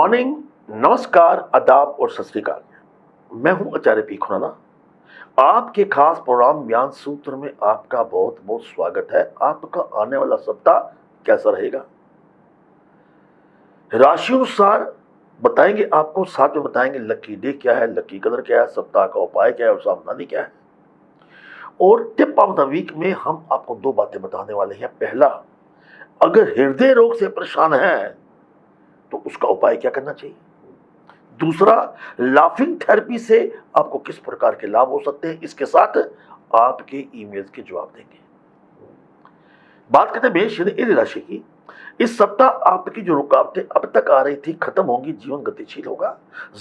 Morning, नमस्कार, आदाब और सत श्री अकाल। मैं हूं आचार्य पी खुराना। आपके खास प्रोग्राम ज्ञान सूत्र में आपका बहुत बहुत स्वागत है। आपका आने वाला सप्ताह कैसा रहेगा, राशि अनुसार बताएंगे आपको, साथ में बताएंगे लकी डे क्या है, लकी कलर क्या है, सप्ताह का उपाय क्या है और सावधानी क्या है। और टिप ऑफ द वीक में हम आपको दो बातें बताने वाले हैं। पहला, अगर हृदय रोग से परेशान है तो उसका उपाय क्या करना चाहिए। दूसरा, लाफिंग थेरेपी से आपको किस प्रकार के लाभ हो सकते हैं। इसके साथ आपके ईमेल के जवाब देंगे। बात करते हैं मेष यानी राशि की। इस सप्ताह आपकी जो रुकावटें अब तक आ रही थी खत्म होंगी, जीवन गतिशील होगा।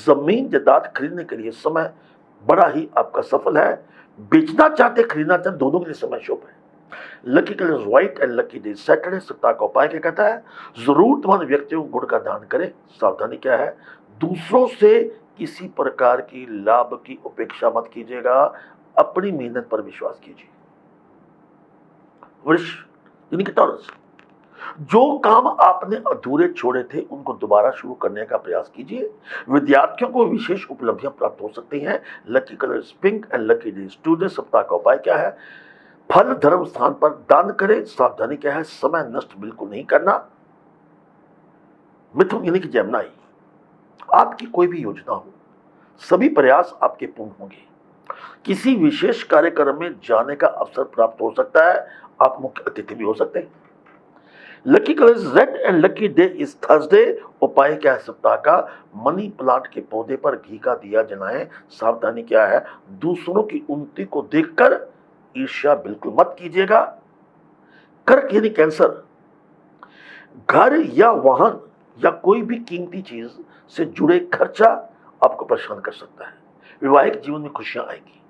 जमीन जायदाद खरीदने के लिए समय बड़ा ही आपका सफल है। बेचना चाहते खरीदना चाहते दोनों के लिए समय शुभ है। Lucky colour white and lucky day Saturday. सप्ताह का उपाय क्या कहता है, जरूरतमंद व्यक्तियों को गुड़ का दान करें। सावधानी क्या है, दूसरों से किसी प्रकार की लाभ की उपेक्षा मत कीजिएगा, अपनी मेहनत पर विश्वास कीजिए। वृष यानी कि टॉरस, जो काम आपने अधूरे छोड़े थे उनको दोबारा शुरू करने का प्रयास कीजिए। विद्यार्थियों को विशेष उपलब्धियां प्राप्त हो सकती हैं। Lucky colour pink and lucky day Tuesday. सप्ताह का उपाय क्या है, फल धर्म स्थान पर दान करें। सावधानी क्या है, समय नष्ट बिल्कुल नहीं करना। मिथुन यानी कि जमुनाई, आपकी कोई भी योजना हो, सभी प्रयास आपके पूर्ण होंगे। किसी विशेष कार्यक्रम में जाने का अवसर प्राप्त हो सकता है, आप मुख्य अतिथि भी हो सकते हैं। Lucky colours red and lucky day is Thursday. उपाय क्या है सप्ताह का, मनी प्लांट के पौधे पर घी का दिया जलाएं। सावधानी क्या है, दूसरों की उन्नति को देखकर ईर्ष्या बिल्कुल मत कीजिएगा। कर्क यानी कैंसर, घर या वाहन या कोई भी कीमती चीज से जुड़े खर्चा आपको परेशान कर सकता है। वैवाहिक जीवन में खुशियां आएंगी।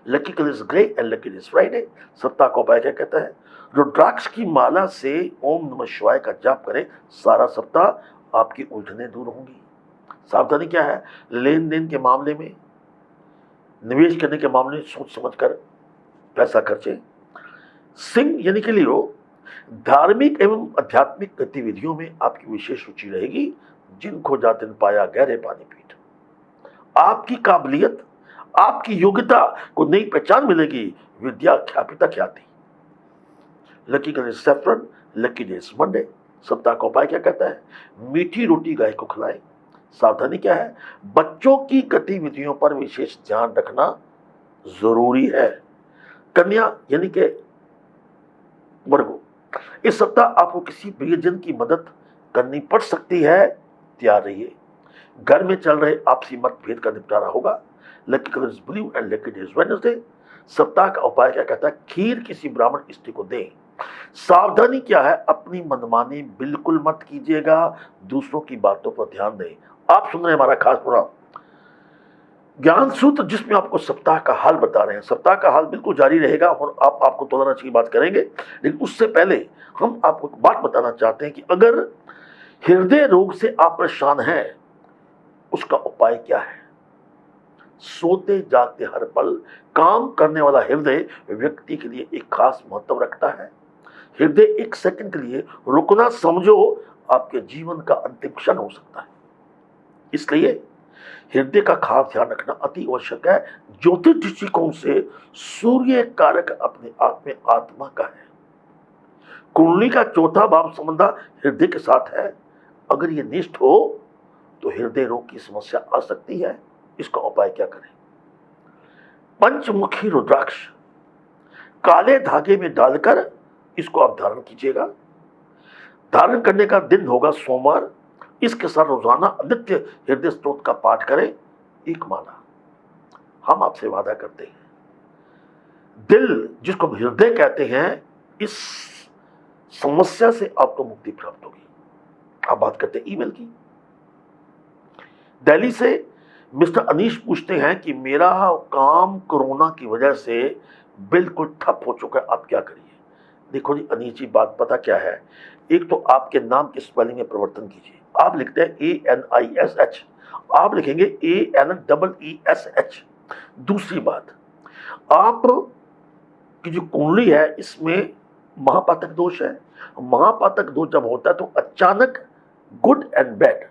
Lucky colour is grey and lucky is Friday. सप्ताह का उपाय क्या कहता है, रुद्राक्ष की माला से ओम नमः शिवाय का जाप करें। सारा सप्ताह आपकी उलझने दूर होंगी। सावधानी क्या है, लेन देन के मामले में, निवेश करने के मामले में सोच समझकर पैसा खर्चे। सिंह यानी कि लियो, धार्मिक एवं आध्यात्मिक गतिविधियों में आपकी विशेष रुचि रहेगी। जिन खोजा तिन पाया गहरे पानी पीठ। आपकी काबिलियत, आपकी योग्यता को नई पहचान मिलेगी। विद्या ख्यापिता ख्याति। Lucky colour saffron, lucky day Monday. सप्ताह का उपाय क्या कहता है, मीठी रोटी गाय को खिलाएं। सावधानी क्या है, बच्चों की गतिविधियों पर विशेष ध्यान रखना जरूरी है। कन्या यानी कि वर्गो, इस सप्ताह आपको किसी प्रियजन की मदद करनी पड़ सकती है, तैयार रहिए। घर में चल रहे आपसी मतभेद का निपटारा होगा। Lucky colour is blue and lucky day is Wednesday. सप्ताह का उपाय क्या कहता है, खीर किसी ब्राह्मण स्त्री को दें। सावधानी क्या है, अपनी मनमानी बिल्कुल मत कीजिएगा, दूसरों की बातों पर ध्यान दें। आप सुन रहे हैं हमारा खास प्रोग्राम ज्ञान सूत्र, जिसमें आपको सप्ताह का हाल बता रहे हैं। सप्ताह का हाल बिल्कुल जारी रहेगा और आपको तोलाराशि की बात करेंगे, लेकिन उससे पहले हम आपको एक बात बताना चाहते हैं कि अगर हृदय रोग से आप परेशान हैं, उसका उपाय क्या है। सोते जागते हर पल काम करने वाला हृदय व्यक्ति के लिए एक खास महत्व रखता है। हृदय एक सेकंड के लिए रुकना समझो आपके जीवन का अंतिम क्षण हो सकता है। इसलिए हृदय का खास ध्यान रखना अति आवश्यक है। ज्योतिष दृष्टिकोण से सूर्य कारक अपने आप में आत्मा का है। कुंडली का चौथा भाव संबंध हृदय के साथ है। अगर ये निष्ठ हो तो हृदय रोग की समस्या आ सकती है। इसका उपाय क्या करें, पंचमुखी रुद्राक्ष काले धागे में डालकर इसको आप धारण कीजिएगा। धारण करने का दिन होगा सोमवार। इसके साथ रोजाना आदित्य हृदय स्तोत्र का पाठ करें, एक माला। हम आपसे वादा करते हैं, दिल जिसको हृदय कहते हैं, इस समस्या से आपको मुक्ति प्राप्त होगी। आप बात करते हैं ईमेल की। दिल्ली से मिस्टर अनीश पूछते हैं कि मेरा काम कोरोना की वजह से बिल्कुल ठप हो चुका है, आप क्या करिए। देखो जी अनीश जी, बात पता क्या है, एक तो आपके नाम की स्पेलिंग में परिवर्तन कीजिए। आप लिखते हैं ANISH, आप लिखेंगे ANEESH। दूसरी बात, आप की जो कुंडली है इसमें महापातक दोष है। महापातक दोष जब होता है तो अचानक गुड एंड बैड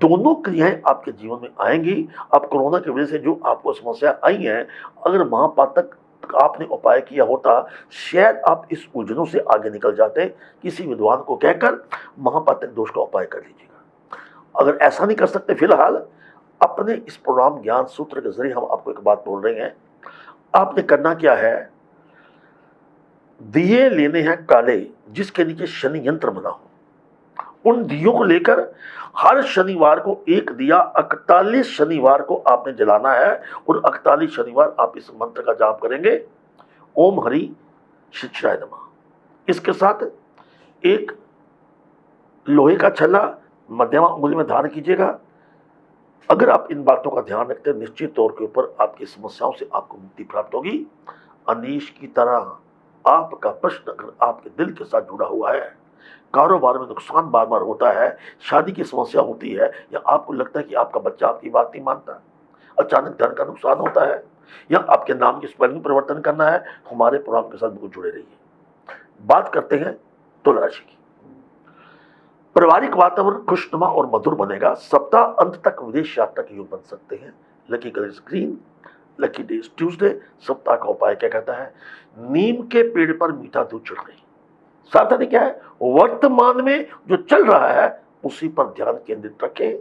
दोनों क्रियाएं आपके जीवन में आएंगी। अब कोरोना की वजह से जो आपको समस्या आई है, अगर महापातक आपने उपाय किया होता, शायद आप इस उलझनों से आगे निकल जाते। किसी विद्वान को कहकर महापातक दोष का उपाय कर लीजिएगा। अगर ऐसा नहीं कर सकते फिलहाल, अपने इस प्रोग्राम ज्ञान सूत्र के जरिए हम आपको एक बात बोल रहे हैं। आपने करना क्या है, दिए लेने हैं काले जिसके नीचे शनि यंत्र बना हो, उन दियों को लेकर हर शनिवार को एक दिया 41 शनिवार को आपने जलाना है, और 41 शनिवार आप इस मंत्र का जाप करेंगे, ओम हरि शिवाय नमः। इसके साथ एक लोहे का छल्ला मध्यमा उंगली में धारण कीजिएगा। अगर आप इन बातों का ध्यान रखते हैं, निश्चित तौर के ऊपर आपकी समस्याओं से आपको मुक्ति प्राप्त होगी। अनीश की तरह आपका प्रश्न अगर आपके दिल के साथ जुड़ा हुआ है, कारोबार में नुकसान बार बार होता है, शादी की समस्या होती है, या आपको लगता है कि आपका बच्चा आपकी बात नहीं मानता, अचानक धन का नुकसान होता है, या आपके नाम की स्पेलिंग परिवर्तन करना है, हमारे प्रोग्राम के साथ बिल्कुल जुड़े रहिए। बात करते हैं तुला राशि की। पारिवारिक वातावरण खुशनुमा और मधुर बनेगा। सप्ताह अंत तक विदेश यात्रा के योग बन सकते हैं। Lucky colour green, lucky day Tuesday. सप्ताह का उपाय क्या कहता है, नीम के पेड़ पर मीठा दूध चढ़ाएं। सावधानी क्या है, वर्तमान में जो चल रहा है उसी पर ध्यान केंद्रित रखें,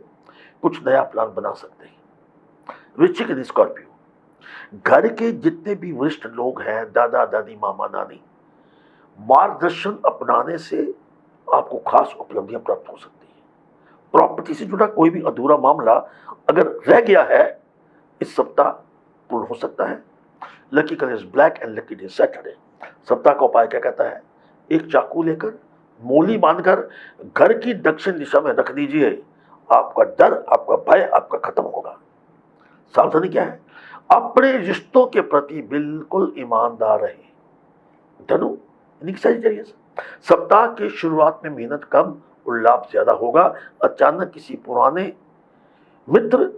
कुछ नया प्लान बना सकते हैं। वृश्चिक यानी स्कॉर्पियो, घर के जितने भी वरिष्ठ लोग हैं, दादा दादी मामा नानी, मार्गदर्शन अपनाने से आपको खास उपलब्धियां प्राप्त हो सकती है। प्रॉपर्टी से जुड़ा कोई भी अधूरा मामला अगर रह गया है, इस सप्ताह पूर्ण हो सकता है। Lucky colour is black and lucky day Saturday. सप्ताह का उपाय क्या कहता है, एक चाकू लेकर मूली बांधकर घर की दक्षिण दिशा में रख दीजिए। आपका डर, आपका भय आपका खत्म होगा। सावधानी क्या है, अपने रिश्तों के प्रति बिल्कुल ईमानदार रहे। धनु यानी सजिटेरियस, सप्ताह की शुरुआत में मेहनत कम और लाभ ज्यादा होगा। अचानक किसी पुराने मित्र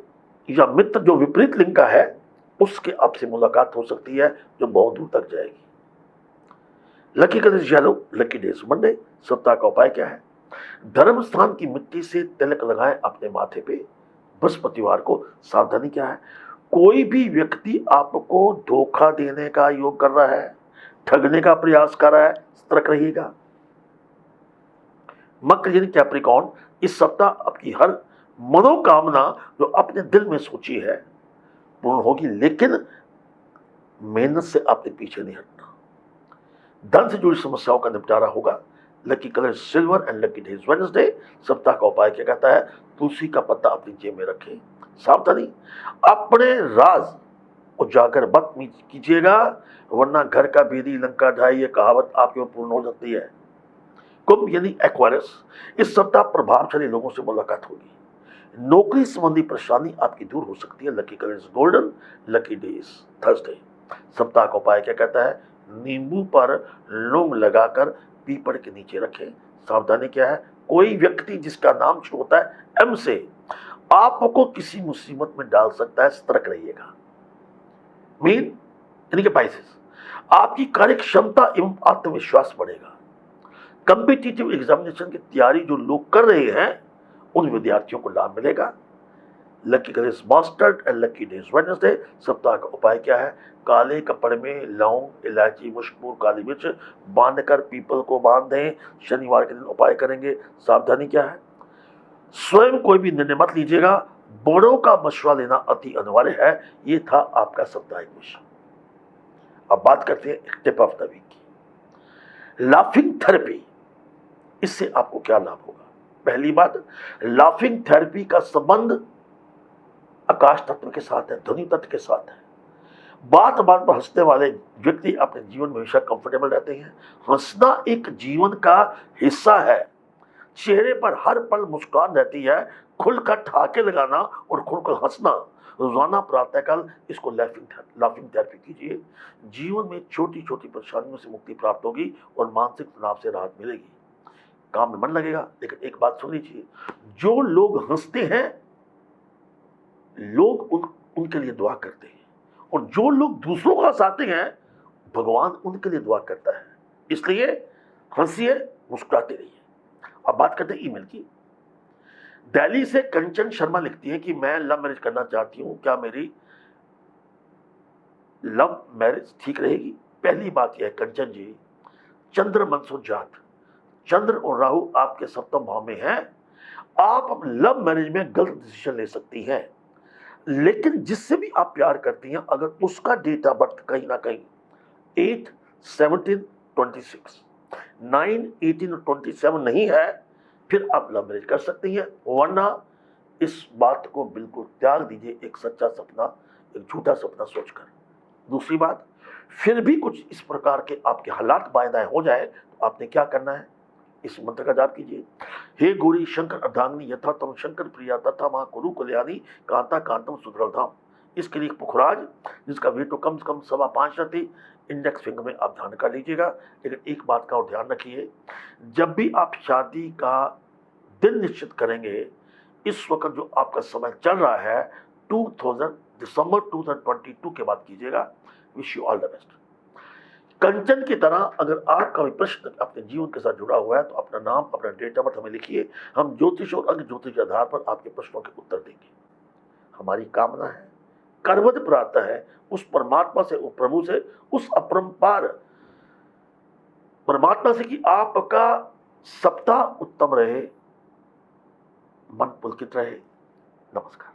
या मित्र जो विपरीत लिंग का है, उसके आपसे मुलाकात हो सकती है जो बहुत दूर तक जाएगी। Lucky colour yellow, lucky days Monday. सप्ताह का उपाय क्या है, धर्म स्थान की मिट्टी से तिलक लगाएं अपने माथे पे बृहस्पतिवार को। सावधानी क्या है, कोई भी व्यक्ति आपको धोखा देने का योग कर रहा है, ठगने का प्रयास कर रहा है, सतर्क रहिएगा। मकर यानी कैप्रिकॉर्न, इस सप्ताह आपकी हर मनोकामना जो अपने दिल में सोची है पूर्ण होगी, लेकिन मेहनत से आपने पीछे नहीं हटना। धन से जुड़ी समस्याओं का निपटारा होगा। Lucky colour silver and lucky days Wednesday. सप्ताह का उपाय क्या कहता है, तुलसी का पत्ता अपनी जेब में रखें। सावधानी, अपने राज उजागर मत कीजिएगा, वरना घर का बेदी लंका ढाई, ये कहावत आपके ऊपर पूर्ण हो सकती है। कुंभ यानी एक्वारियस, इस सप्ताह प्रभावशाली लोगों से मुलाकात होगी। नौकरी संबंधी परेशानी आपकी दूर हो सकती है। Lucky colour is golden, lucky day is Thursday. सप्ताह का उपाय क्या कहता है, नींबू पर लौंग लगाकर पीपल के नीचे रखें। सावधानी क्या है, कोई व्यक्ति जिसका नाम शुरू होता है एम से आपको किसी मुसीबत में डाल सकता है, सतर्क रहिएगा। मीन यानी कि पाइसेस, आपकी कार्य क्षमता एवं आत्मविश्वास बढ़ेगा। कॉम्पिटिटिव एग्जामिनेशन की तैयारी जो लोग कर रहे हैं उन विद्यार्थियों को लाभ मिलेगा। Lucky colour is mustard and lucky day is Wednesday. सप्ताह का उपाय क्या है, काले कपड़े में लौंग, इलायची, मुश्कूर, काली मिर्च बांधकर पीपल को बांध दें। शनिवार के दिन उपाय करेंगे। सावधानी क्या है, स्वयं कोई भी निर्णय मत लीजिएगा, बड़ों का मशवरा लेना अति अनिवार्य है। ये था आपका साप्ताहिक विषय। अब बात करते हैं टिप ऑफ द वीक की, लाफिंग थेरेपी। इससे आपको क्या लाभ होगा। पहली बात, लाफिंग थेरेपी का संबंध आकाश तत्व के साथ है, ध्वनि तत्व के साथ है। बात बात पर हंसने वाले व्यक्ति अपने जीवन में हमेशा कंफर्टेबल रहते हैं। हंसना एक जीवन का हिस्सा है। चेहरे पर हर पल मुस्कान रहती है। खुलकर ठहाके लगाना और खुलकर हंसना रोजाना प्रातःकाल, इसको लाफिंग थेरेपी कीजिए। जीवन में छोटी छोटी परेशानियों से मुक्ति प्राप्त होगी और मानसिक तनाव से राहत मिलेगी। काम में मन लगेगा। लेकिन एक बात सुन लीजिए, जो लोग हंसते हैं लोग उनके लिए दुआ करते हैं, और जो लोग दूसरों को हंसाते हैं भगवान उनके लिए दुआ करता है। इसलिए हंसिए, मुस्कुराते रहिए। अब बात करते हैं ईमेल की। दिल्ली से कंचन शर्मा लिखती हैं कि मैं लव मैरिज करना चाहती हूँ, क्या मेरी लव मैरिज ठीक रहेगी? पहली बात यह है कंचन जी, चंद्र मनसो जात, चंद्र और राहु आपके सप्तम भाव में है। आप लव मैरिज में गलत डिसीजन ले सकती हैं, लेकिन जिससे भी आप प्यार करती हैं अगर उसका डेट ऑफ बर्थ कहीं ना कहीं 8, 17, 26, 9, 18 और 27 नहीं है, फिर आप लव मैरिज कर सकती हैं, वरना इस बात को बिल्कुल त्याग दीजिए एक सच्चा सपना, एक झूठा सपना सोचकर। दूसरी बात, फिर भी कुछ इस प्रकार के आपके हालात बायदाए हो जाए तो आपने क्या करना है, इस मंत्र का जाप कीजिए। हे गौरी शंकर अर्धांगिनी यथा तम शंकर प्रिया तथा मां कुरु कल्याणी कांता कांतम सुधरधाम। इसके लिए पुखराज जिसका वेट तो कम से कम 5.25 रहती, इंडेक्स फिंगर में आप ध्यान कर लीजिएगा। लेकिन एक बात का और ध्यान रखिए, जब भी आप शादी का दिन निश्चित करेंगे, इस वक्त जो आपका समय चल रहा है 2000 दिसंबर 2022 के बाद कीजिएगा। Wish you all the best. Kanchan की तरह अगर आपका भी प्रश्न अपने जीवन के साथ जुड़ा हुआ है तो अपना नाम, अपना डेट ऑफ बर्थ हमें लिखिए। हम ज्योतिष और अंग ज्योतिष के आधार पर आपके प्रश्नों के उत्तर देंगे। हमारी कामना है, करवद प्रार्थना है उस परमात्मा से, उस प्रभु से, उस अपरंपार परमात्मा से कि आपका सप्ताह उत्तम रहे, मन पुलकित रहे। नमस्कार।